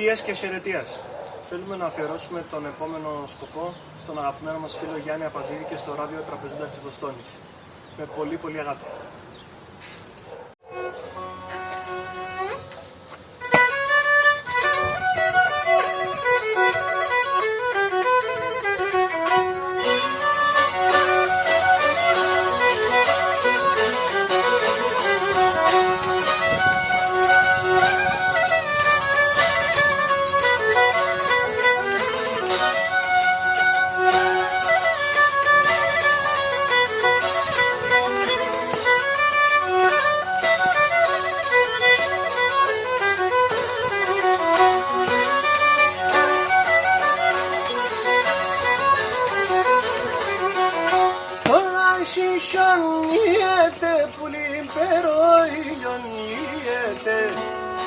Ιες και χαιρετίας. Θέλουμε να αφιερώσουμε τον επόμενο σκοπό στον αγαπημένο μας φίλο Γιάννη Απαζίδη και στο ράδιο Τραπεζούντα της Βοστόνης. Με πολύ πολύ αγάπη. Σιχανιέται πουλίν περόιλιον λιέται.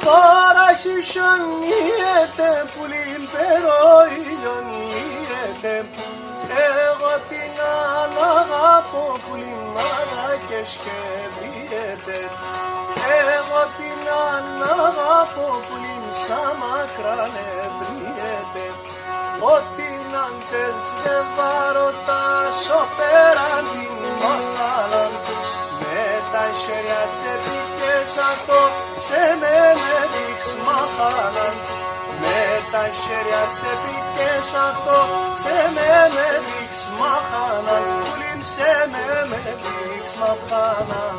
Τώρα σιχανιέται πουλίν περόιλιον λιέται. Εγώ την αναγαπώ πουλίν μάνα και σκευριέται. Εγώ την αναγαπώ πουλίν σαν μακράν ευριέται. Ό,τι να θέλεις δεν βαρωτάσω πέραν την μαχάλαν. Με τα χέρια σε πήκες αυτό, σε με δείξ μαχάλαν. Με τα χέρια σε πήκες αυτό, σε με δείξ μαχάλαν. Πουλίν σε με δείξ μαχάλαν.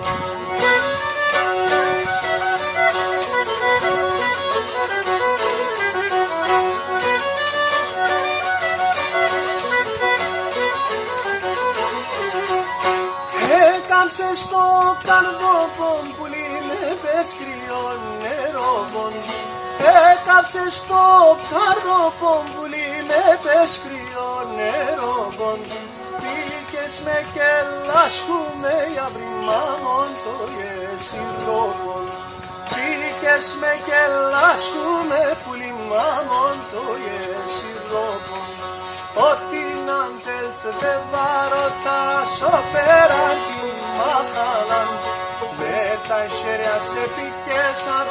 Έκαμψε στο καρδόπον πουλίν πες κρυόν νερόπον. Έκαμψε στο καρδόπον πουλίν πες κρυόν νερόπον. Πήγες με και λάσκουμε για βρυμάμον το γεσιρόπον. Πήγες με και λάσκουμε πουλίν μάμον το γεσιρόπον. Ό,τι να θέλεις δεν βαρωτάσω πέραν την μαχάλαν. Με τα χέρια σε πήκεσαν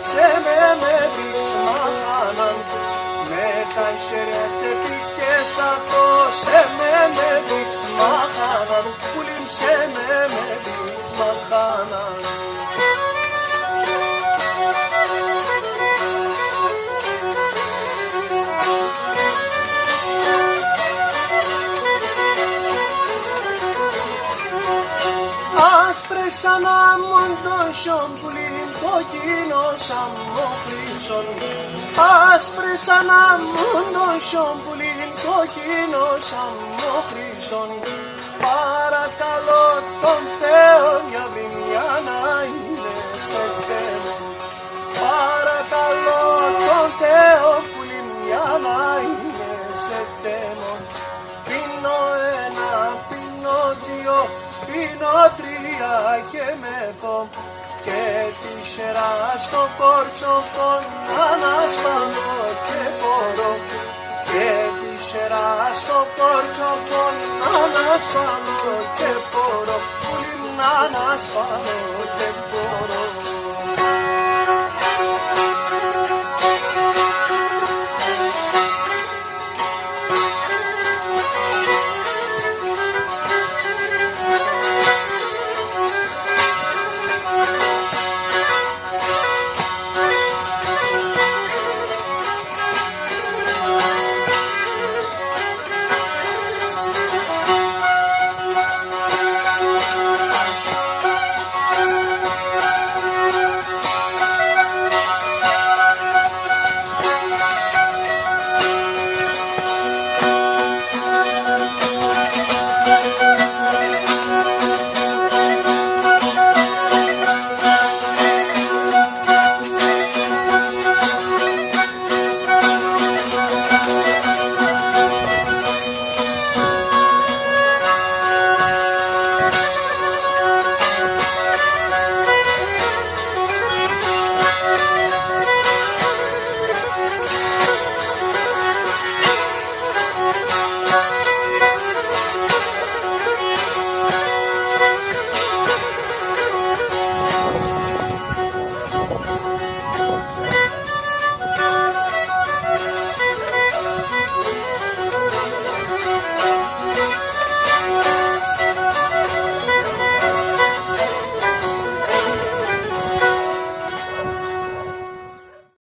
σε με δείξ μαχάλαν. Με τα χέρια σε πήκεσαν σε με δείξ μαχάλαν. Πουλίν σε με δείξ μαχάλαν. Άσπρες σαν αμοντώσιον πουλίν κόκκινο σαν μοχρύσον. Άσπρες σαν αμοντώσιον πουλίν κόκκινο σαν μοχρύσον. Παρακαλώ τον Θεό μια βρυμιά να είναι σε τέμον. Παρακαλώ τον Θεό πουλίν μια να είναι σε τέμον. Πίνω ένα, πίνω δύο, πίνω τρία και μεθώ. Και τη σειρά στο κόρτσοκο να σπάνω και μπορώ. Και τη σειρά στο κόρτσοκο να σπάνω και μπορώ. Πουλίν να σπάνω και μπορώ.